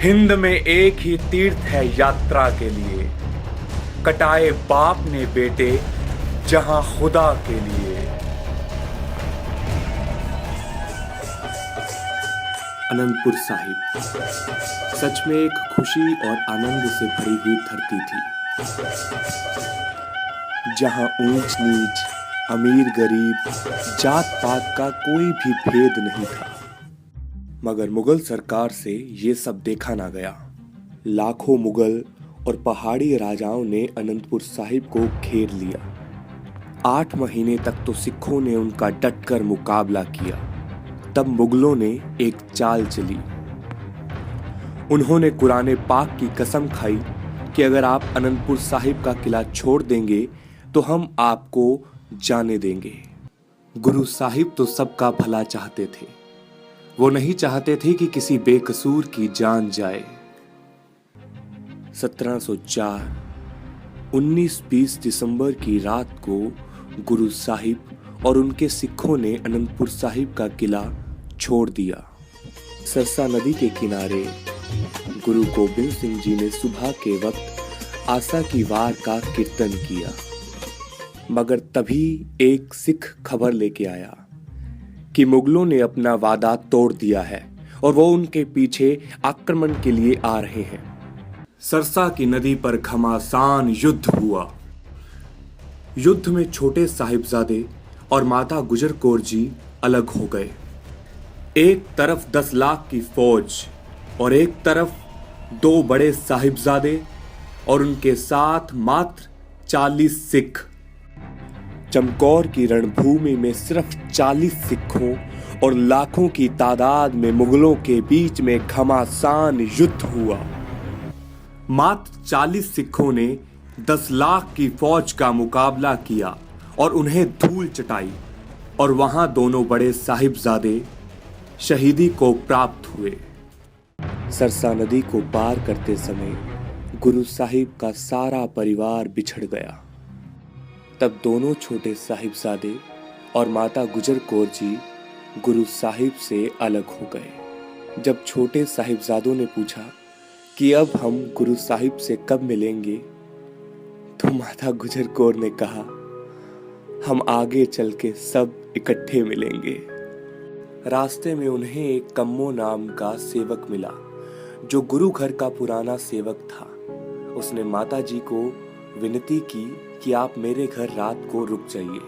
हिंद में एक ही तीर्थ है यात्रा के लिए, कटाए बाप ने बेटे जहां खुदा के लिए। अनंतपुर साहिब सच में एक खुशी और आनंद से भरी हुई धरती थी, जहां ऊंच नीच, अमीर गरीब, जात पात का कोई भी भेद नहीं था। मगर मुगल सरकार से ये सब देखा ना गया। लाखों मुगल और पहाड़ी राजाओं ने अनंतपुर साहिब को घेर लिया। 8 महीने तक तो सिखों ने उनका डटकर मुकाबला किया। तब मुगलों ने एक चाल चली। उन्होंने कुरान पाक की कसम खाई कि अगर आप अनंतपुर साहिब का किला छोड़ देंगे तो हम आपको जाने देंगे। गुरु साहिब तो सबका भला चाहते थे, वो नहीं चाहते थे कि किसी बेकसूर की जान जाए। 1704 19-20 दिसंबर की रात को गुरु साहिब और उनके सिखों ने अनंतपुर साहिब का किला छोड़ दिया। सरसा नदी के किनारे गुरु गोबिंद सिंह जी ने सुबह के वक्त आशा की वार का कीर्तन किया। मगर तभी एक सिख खबर लेके आया कि मुगलों ने अपना वादा तोड़ दिया है और वो उनके पीछे आक्रमण के लिए आ रहे हैं। सरसा की नदी पर घमासान युद्ध हुआ। युद्ध में छोटे साहिबजादे और माता गुजर कौर जी अलग हो गए। एक तरफ 10 लाख की फौज और एक तरफ 2 बड़े साहिबजादे और उनके साथ मात्र 40 सिख। चमकौर की रणभूमि में सिर्फ 40 सिखों और लाखों की तादाद में मुगलों के बीच में घमासान युद्ध हुआ। मात्र 40 सिखों ने 10 लाख की फौज का मुकाबला किया और उन्हें धूल चटाई, और वहां दोनों बड़े साहिबजादे शहीदी को प्राप्त हुए। सरसा नदी को पार करते समय गुरु साहिब का सारा परिवार बिछड़ गया। तब दोनों छोटे साहिबजादे और माता गुजर कौर जी गुरु साहिब से अलग हो गए। जब छोटे साहिबजादों ने पूछा कि अब हम गुरु साहिब से कब मिलेंगे, तो माता गुजर कौर ने कहा, हम आगे चल के सब इकट्ठे मिलेंगे। रास्ते में उन्हें एक कम्मो नाम का सेवक मिला, जो गुरु घर का पुराना सेवक था। उसने माता जी को विनती की कि आप मेरे घर रात को रुक जाइए।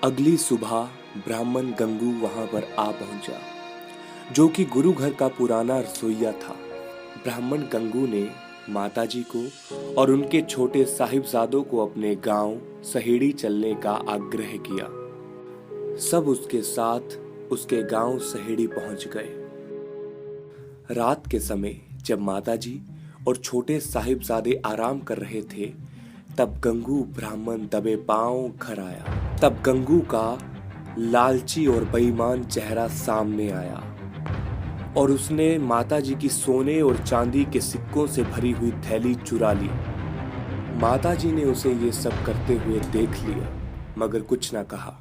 अगली सुबह ब्राह्मण गंगू वहां पर आ पहुंचा, जो कि गुरु घर का पुराना रसोइया था। ब्राह्मण गंगू ने माता जी को और उनके छोटे साहिबजादों को अपने गांव सहेड़ी चलने का आग्रह किया। सब उसके साथ उसके गांव सहेड़ी पहुंच गए। रात के समय जब माता जी और छोटे साहिबजादे आराम कर रहे थे, तब गंगू ब्राह्मण दबे पांव घर आया। तब गंगू का लालची और बेईमान चेहरा सामने आया और उसने माता जी की सोने और चांदी के सिक्कों से भरी हुई थैली चुरा ली। माता जी ने उसे ये सब करते हुए देख लिया, मगर कुछ ना कहा।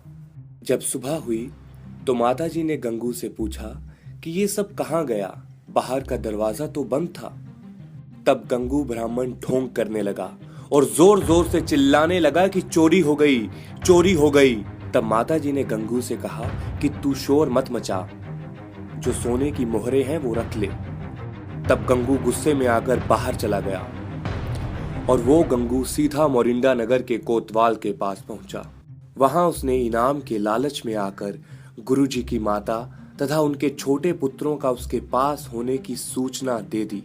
जब सुबह हुई तो माता जी ने गंगू से पूछा कि ये सब कहाँ गया, बाहर का दरवाजा तो बंद था। तब गंगू ब्राह्मण ढोंग करने लगा और जोर जोर से चिल्लाने लगा कि चोरी हो गई, चोरी हो गई। तब माता जी ने गंगू से कहा कि तू शोर मत मचा, जो सोने की मोहरें हैं वो रख ले। तब गंगू गुस्से में आकर बाहर चला गया और वो गंगू सीधा मोरिंडा नगर के कोतवाल के पास पहुंचा। वहां उसने इनाम के लालच में आकर गुरुजी की माता तथा उनके छोटे पुत्रों का उसके पास होने की सूचना दे दी।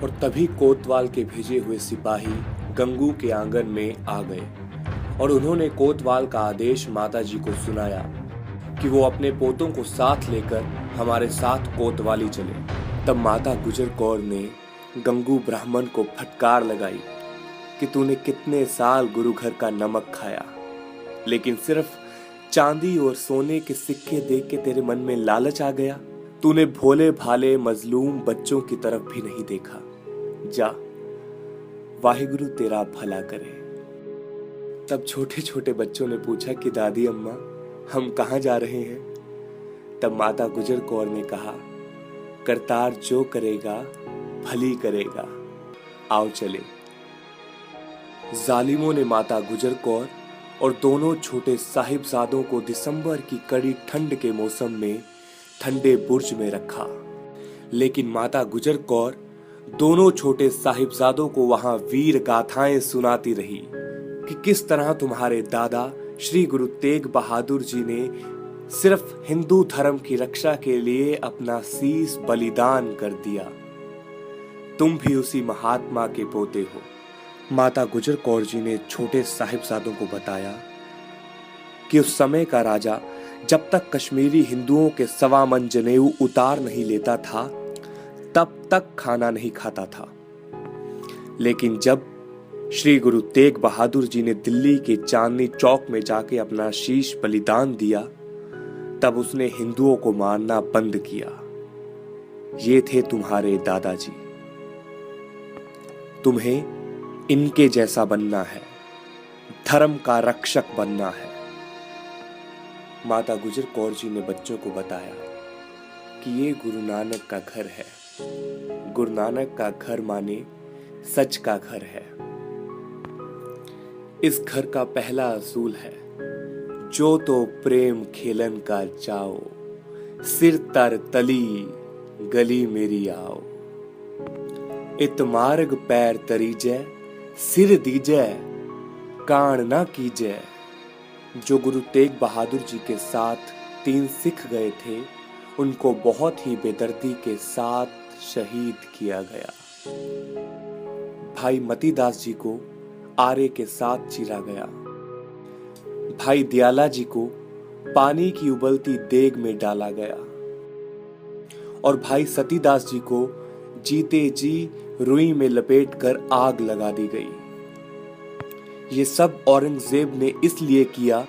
और तभी कोतवाल के भेजे हुए सिपाही गंगू के आंगन में आ गए और उन्होंने कोतवाल का आदेश माता जी को सुनाया कि वो अपने पोतों को साथ लेकर हमारे साथ कोतवाली चले। तब माता गुजर कौर ने गंगू ब्राह्मण को फटकार लगाई कि तूने कितने साल गुरु घर का नमक खाया, लेकिन सिर्फ चांदी और सोने के सिक्के देख के तेरे मन में लालच आ गया। तूने भोले भाले मजलूम बच्चों की तरफ भी नहीं देखा। जा, वाहिगुरु तेरा भला करे। तब छोटे छोटे बच्चों ने पूछा कि दादी अम्मा, हम कहाँ जा रहे हैं? तब माता गुजर कौर ने कहा, करतार जो करेगा भली करेगा। आओ चले। जालिमों ने माता गुजर कौर और दोनों छोटे साहिबजादों को दिसंबर की कड़ी ठंड के मौसम में ठंडे बुर्ज में रखा, लेकिन माता गुजर कौर दोनों छोटे साहिबजादों को वहां वीर गाथाएं सुनाती रही कि किस तरह तुम्हारे दादा श्री गुरु तेग बहादुर जी ने सिर्फ हिंदू धर्म की रक्षा के लिए अपना शीश बलिदान कर दिया। तुम भी उसी महात्मा के पोते हो। माता गुजर कौर जी ने छोटे साहिबजादों को बताया कि उस समय का राजा जब तक कश्मीरी हिंदुओं के 1.25 मन जनेऊ उतार नहीं लेता था तब तक खाना नहीं खाता था, लेकिन जब श्री गुरु तेग बहादुर जी ने दिल्ली के चांदनी चौक में जाके अपना शीश बलिदान दिया तब उसने हिंदुओं को मारना बंद किया। ये थे तुम्हारे दादाजी। तुम्हें इनके जैसा बनना है, धर्म का रक्षक बनना है। माता गुजर कौर जी ने बच्चों को बताया कि ये गुरु नानक का घर है। गुरु नानक का घर माने सच का घर है। इस घर का पहला असूल है, जो तो प्रेम खेलन का जाओ, सिर तर तली गली मेरी आओ। इत मार्ग पैर तरीजै, सिर दीजै कान ना कीजै। जो गुरु तेग बहादुर जी के साथ 3 सिख गए थे, उनको बहुत ही बेदर्दी के साथ शहीद किया गया। भाई मतीदास जी को आरे के साथ चीरा गया। भाई दयाला जी को पानी की उबलती देग में डाला गया और भाई सतीदास जी को जीते जी रुई में लपेटकर आग लगा दी गई। ये सब औरंगजेब ने इसलिए किया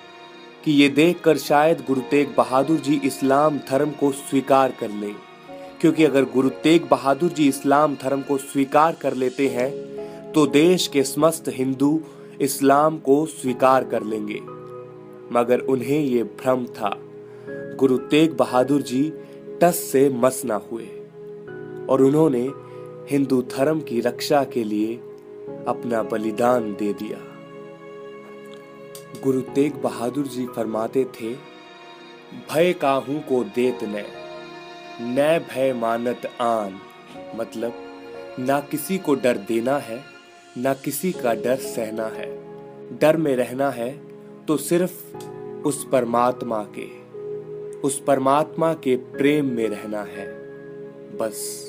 कि ये देखकर शायद गुरु तेग बहादुर जी इस्लाम धर्म को स्वीकार कर लें, क्योंकि अगर गुरु तेग बहादुर जी इस्लाम धर्म को स्वीकार कर लेते हैं तो देश के समस्त हिंदू इस्लाम को स्वीकार कर लेंगे। मगर उन्हें ये भ्रम था। गुरु तेग बहादुर जी टस से मस ना हुए और उन्होंने हिंदू धर्म की रक्षा के लिए अपना बलिदान दे दिया। गुरु तेग बहादुर जी फरमाते थे, भय काहू को देत न भय मानत आन। मतलब ना किसी को डर देना है, ना किसी का डर सहना है। डर में रहना है तो सिर्फ उस परमात्मा के प्रेम में रहना है, बस।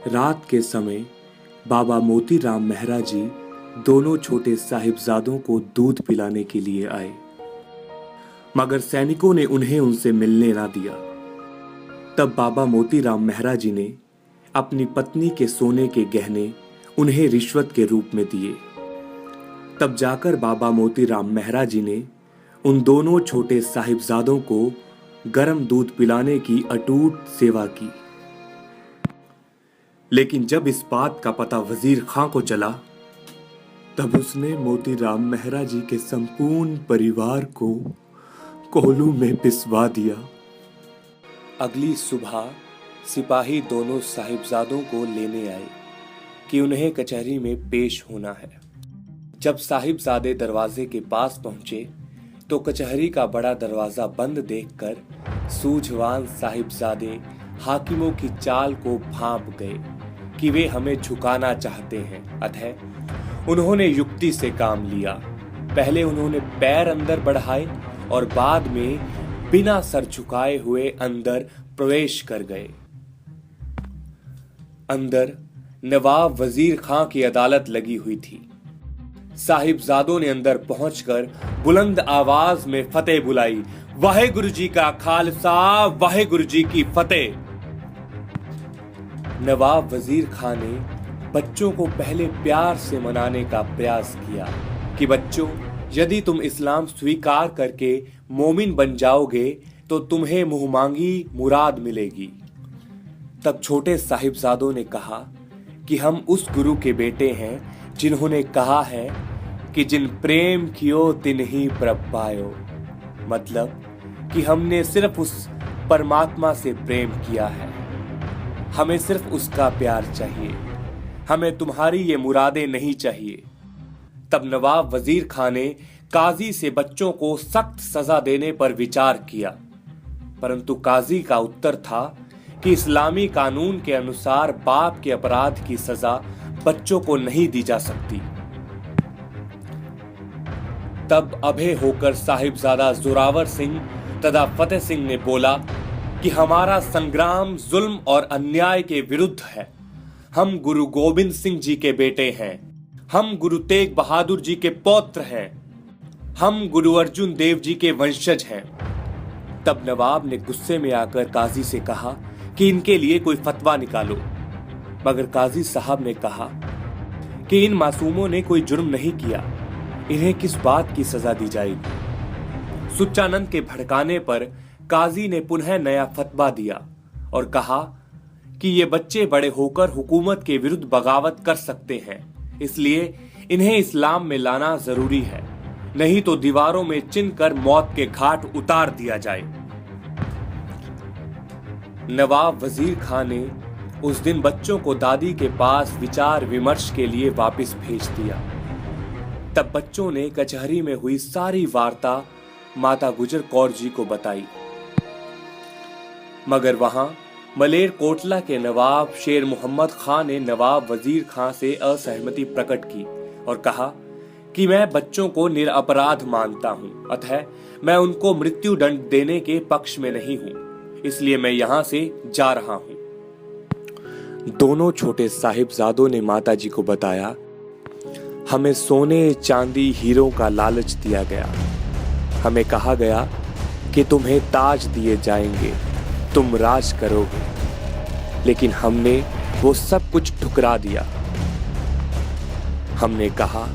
रात के समय बाबा मोतीराम मेहरा जी दोनों छोटे साहिबजादों को दूध पिलाने के लिए आए, मगर सैनिकों ने उन्हें उनसे मिलने ना दिया। तब बाबा मोतीराम मेहरा जी ने अपनी पत्नी के सोने के गहने उन्हें रिश्वत के रूप में दिए। तब जाकर बाबा मोतीराम मेहरा जी ने उन दोनों छोटे साहिबजादों को गर्म दूध पिलाने की अटूट सेवा की। लेकिन जब इस बात का पता वजीर खां को चला तब उसने मोतीराम मेहरा जी के संपूर्ण परिवार को कोहलू में पिसवा दिया। अगली सुबह सिपाही दोनों साहिबजादों को लेने आए कि उन्हें कचहरी में पेश होना है। जब साहिबजादे दरवाजे के पास पहुंचे तो कचहरी का बड़ा दरवाजा बंद देखकर सूझवान साहिबजादे हाकिमों की चाल को भांप गए कि वे हमें झुकाना चाहते हैं। अतः उन्होंने युक्ति से काम लिया। पहले उन्होंने पैर अंदर बढ़ाए और बाद में बिना सर झुकाए हुए अंदर प्रवेश कर गए। अंदर नवाब वजीर खां की अदालत लगी हुई थी। साहिबजादों ने अंदर पहुंचकर बुलंद आवाज में फतेह बुलाई, वाहेगुरु जी का खालसा, वाहेगुरु जी की फतेह। नवाब वजीर खां ने बच्चों को पहले प्यार से मनाने का प्रयास किया कि बच्चों, यदि तुम इस्लाम स्वीकार करके मोमिन बन जाओगे तो तुम्हें मुहमांगी मुराद मिलेगी। तब छोटे साहिबजादों ने कहा कि हम उस गुरु के बेटे हैं जिन्होंने कहा है कि जिन प्रेम कियो तिन ही प्रभ पायो। मतलब कि हमने सिर्फ उस परमात्मा से प्रेम किया है। हमें सिर्फ उसका प्यार चाहिए, हमें तुम्हारी ये मुरादें नहीं चाहिए। तब नवाब वजीर खान ने काजी से बच्चों को सख्त सजा देने पर विचार किया, परंतु काजी का उत्तर था कि इस्लामी कानून के अनुसार बाप के अपराध की सजा बच्चों को नहीं दी जा सकती। तब अभय होकर साहिबजादा जोरावर सिंह तथा फतेह सिंह ने बोला कि हमारा संग्राम जुल्म और अन्याय के विरुद्ध है। हम गुरु गोविंद सिंह जी के बेटे हैं, हम गुरु तेग बहादुर जी के पौत्र हैं, हम गुरु अर्जुन देव जी के वंशज हैं। तब नवाब ने गुस्से में आकर काजी से कहा कि इनके लिए कोई फतवा निकालो, मगर काजी साहब ने कहा कि इन मासूमों ने कोई जुर्म नहीं किया, इन्हें किस बात की सजा दी जाएगी। सुच्चानंद के भड़काने पर काजी ने पुनः नया फतवा दिया और कहा कि ये बच्चे बड़े होकर हुकूमत के विरुद्ध बगावत कर सकते हैं, इसलिए इन्हें इस्लाम में लाना जरूरी है, नहीं तो दीवारों में चिन्ह कर मौत के घाट उतार दिया जाए। नवाब वजीर खान ने उस दिन बच्चों को दादी के पास विचार विमर्श के लिए वापस भेज दिया। तब बच्चों ने कचहरी में हुई सारी वार्ता माता गुजर कौर जी को बताई, मगर वहां मलेर कोटला के नवाब शेर मोहम्मद खान ने नवाब वजीर खान से असहमति प्रकट की और कहा कि मैं बच्चों को निरपराध मानता हूं, अतः मैं उनको मृत्यु दंड देने के पक्ष में नहीं हूं, इसलिए मैं यहां से जा रहा हूं। दोनों छोटे साहिबजादों ने माताजी को बताया, हमें सोने चांदी हीरों का लालच दिया गया, हमें कहा गया कि तुम्हें ताज दिए जाएंगे, तुम राज करोगे, लेकिन हमने वो सब कुछ ठुकरा दिया। हमने कहा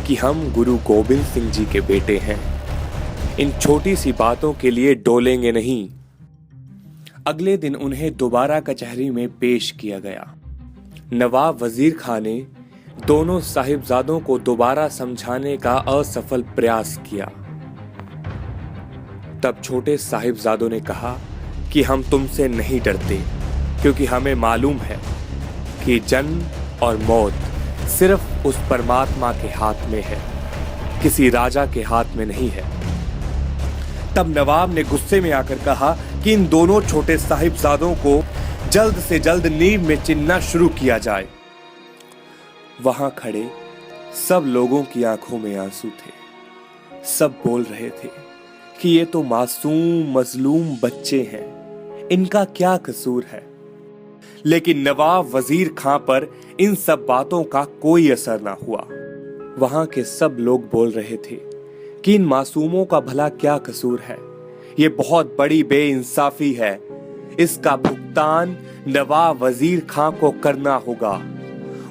कि हम गुरु गोविंद सिंह जी के बेटे हैं, इन छोटी सी बातों के लिए डोलेंगे नहीं। अगले दिन उन्हें दोबारा कचहरी में पेश किया गया। नवाब वजीर खान ने दोनों साहिबजादों को दोबारा समझाने का असफल प्रयास किया। तब छोटे साहिबजादों ने कहा कि हम तुमसे नहीं डरते, क्योंकि हमें मालूम है कि जन्म और मौत सिर्फ उस परमात्मा के हाथ में है, किसी राजा के हाथ में नहीं है। तब नवाब ने गुस्से में आकर कहा कि इन दोनों छोटे साहिबजादों को जल्द से जल्द नींव में चिनना शुरू किया जाए। वहां खड़े सब लोगों की आंखों में आंसू थे, सब बोल रहे थे कि ये तो मासूम मजलूम बच्चे हैं, इनका क्या कसूर है। लेकिन नवाब वजीर खां पर इन सब बातों का कोई असर ना हुआ। वहां के सब लोग बोल रहे थे कि इन मासूमों का भला क्या कसूर है, ये बहुत बड़ी बेइंसाफी है, इसका भुगतान नवाब वजीर खां को करना होगा।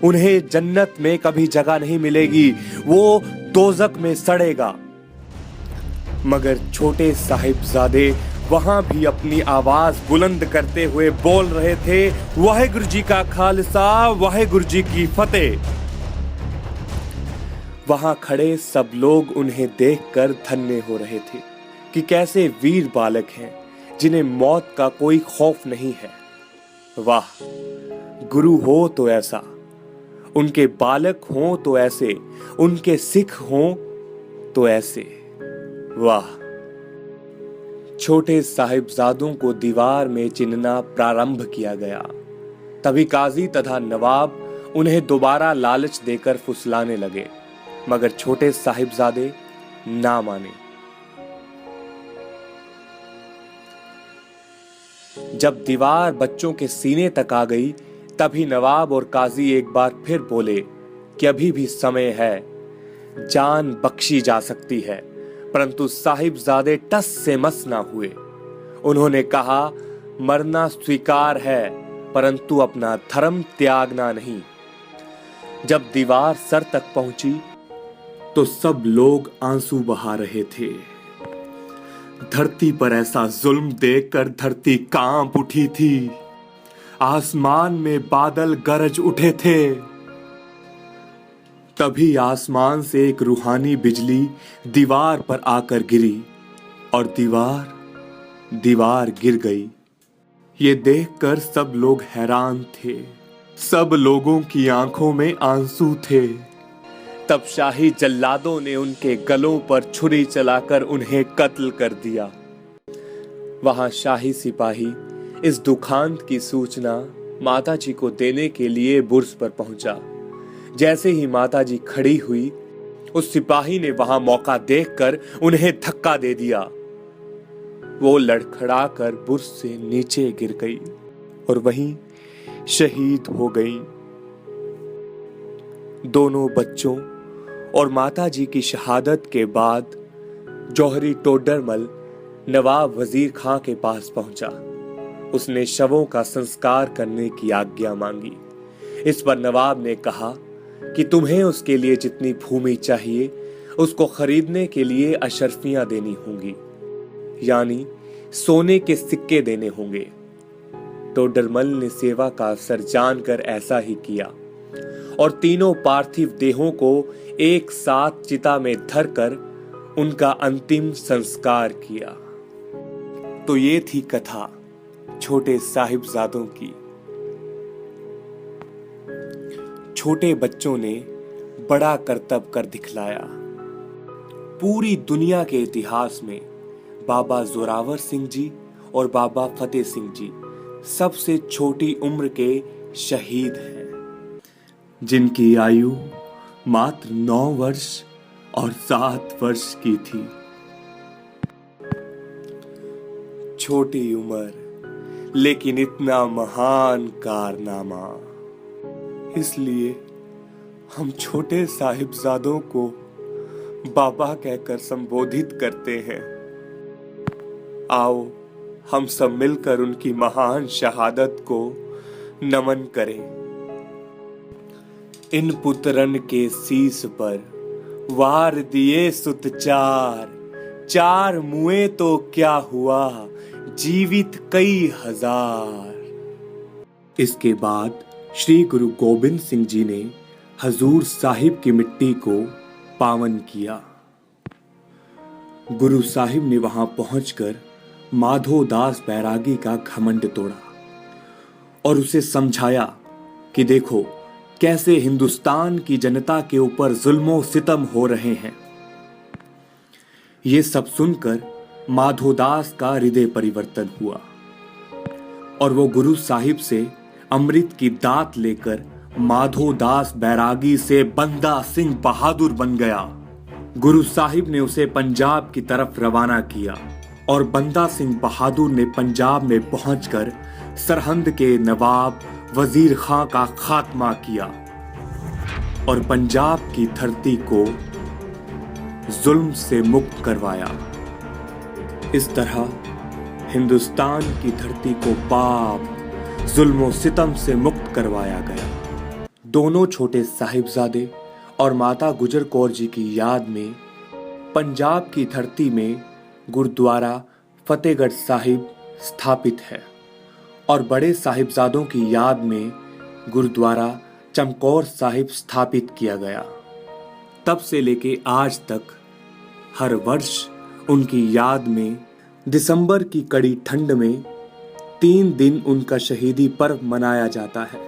उन्हें जन्नत में कभी जगह नहीं मिलेगी, वो दोजक में सड़ेगा। मगर छोटे साहिबजादे वहां भी अपनी आवाज बुलंद करते हुए बोल रहे थे, वाहेगुरु जी का खालसा, वाहेगुरु जी की फतेह। वहां खड़े सब लोग उन्हें देखकर धन्य हो रहे थे कि कैसे वीर बालक हैं जिन्हें मौत का कोई खौफ नहीं है। वाह, गुरु हो तो ऐसा, उनके बालक हों तो ऐसे, उनके सिख हों तो ऐसे। वाह। छोटे साहिबजादों को दीवार में चिनना प्रारंभ किया गया। तभी काजी तथा नवाब उन्हें दोबारा लालच देकर फुसलाने लगे, मगर छोटे साहिबजादे ना माने। जब दीवार बच्चों के सीने तक आ गई, तभी नवाब और काजी एक बार फिर बोले कि अभी भी समय है, जान बख्शी जा सकती है। परंतु साहिबजादे टस से मस ना हुए। उन्होंने कहा, मरना स्वीकार है, परंतु अपना धर्म त्यागना नहीं। जब दीवार सर तक पहुंची तो सब लोग आंसू बहा रहे थे। धरती पर ऐसा जुल्म देखकर धरती कांप उठी थी। आसमान में बादल गरज उठे थे। तभी आसमान से एक रूहानी बिजली दीवार पर आकर गिरी और दीवार गिर गई। ये देखकर सब लोग हैरान थे। सब लोगों की आंखों में आंसू थे। तब शाही जल्लादों ने उनके गलों पर छुरी चलाकर उन्हें कत्ल कर दिया। वहां शाही सिपाही इस दुखांत की सूचना माताजी को देने के लिए बुर्ज पर पहुंचा। जैसे ही माताजी खड़ी हुई, उस सिपाही ने वहां मौका देखकर उन्हें धक्का दे दिया। वो लड़खड़ाकर बुर्ज से नीचे गिर गई और वहीं शहीद हो गई। दोनों बच्चों और माताजी की शहादत के बाद जौहरी टोडरमल नवाब वजीर खां के पास पहुंचा। उसने शवों का संस्कार करने की आज्ञा मांगी। इस पर नवाब ने कहा कि तुम्हें उसके लिए जितनी भूमि चाहिए उसको खरीदने के लिए अशर्फियां देनी होंगी, यानी सोने के सिक्के देने होंगे। टोडरमल ने सेवा का अवसर जानकर ऐसा ही किया और तीनों पार्थिव देहों को एक साथ चिता में धरकर उनका अंतिम संस्कार किया। तो ये थी कथा छोटे साहिबजादों की। छोटे बच्चों ने बड़ा करतब कर दिखलाया। पूरी दुनिया के इतिहास में बाबा जोरावर सिंह जी और बाबा फतेह सिंह जी सबसे छोटी उम्र के शहीद हैं, जिनकी आयु मात्र 9 वर्ष और 7 वर्ष की थी। छोटी उम्र लेकिन इतना महान कारनामा। इसलिए हम छोटे साहिबजादों को बाबा कहकर संबोधित करते हैं। आओ हम सब मिलकर उनकी महान शहादत को नमन करें। इन पुत्रन के शीस पर वार दिए सुत चार मुए तो क्या हुआ, जीवित कई हजार। इसके बाद श्री गुरु गोबिंद सिंह जी ने हजूर साहिब की मिट्टी को पावन किया। गुरु साहिब ने वहां पहुंचकर माधो दास बैरागी का घमंड तोड़ा और उसे समझाया कि देखो कैसे हिंदुस्तान की जनता के ऊपर जुल्मों सितम हो रहे हैं। ये सब सुनकर माधोदास का हृदय परिवर्तन हुआ और वो गुरु साहिब से अमृत की दात लेकर माधोदास बैरागी से बंदा सिंह बहादुर बन गया। गुरु साहिब ने उसे पंजाब की तरफ रवाना किया और बंदा सिंह बहादुर ने पंजाब में पहुंचकर सरहंद के नवाब वजीर खां का खात्मा किया और पंजाब की धरती को जुल्म से मुक्त करवाया। इस तरह हिंदुस्तान की धरती को पाप, जुल्म और सितम से मुक्त करवाया गया। दोनों छोटे साहिबजादे और माता गुजर कौर जी की याद में पंजाब की धरती में गुरुद्वारा फतेहगढ़ साहिब स्थापित है और बड़े साहिबजादों की याद में गुरुद्वारा चमकौर साहिब स्थापित किया गया। तब से लेके आज तक हर वर्ष उनकी याद में दिसंबर की कड़ी ठंड में 3 दिन उनका शहीदी पर्व मनाया जाता है।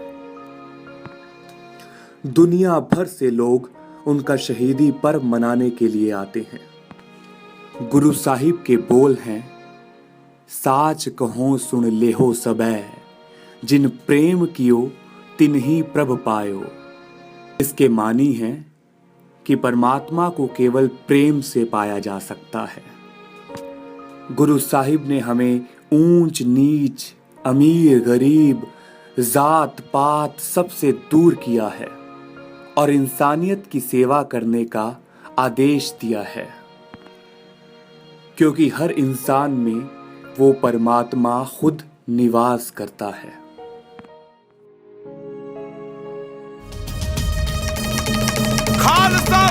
दुनिया भर से लोग उनका शहीदी पर्व मनाने के लिए आते हैं। गुरु साहिब के बोल हैं, साच कहो सुन लेहो सबै, जिन प्रेम कियो तिन्ही प्रभ पायो। इसके मानी है कि परमात्मा को केवल प्रेम से पाया जा सकता है। गुरु साहिब ने हमें ऊंच नीच, अमीर गरीब, जात पात सबसे दूर किया है और इंसानियत की सेवा करने का आदेश दिया है, क्योंकि हर इंसान में वो परमात्मा खुद निवास करता है। खालसा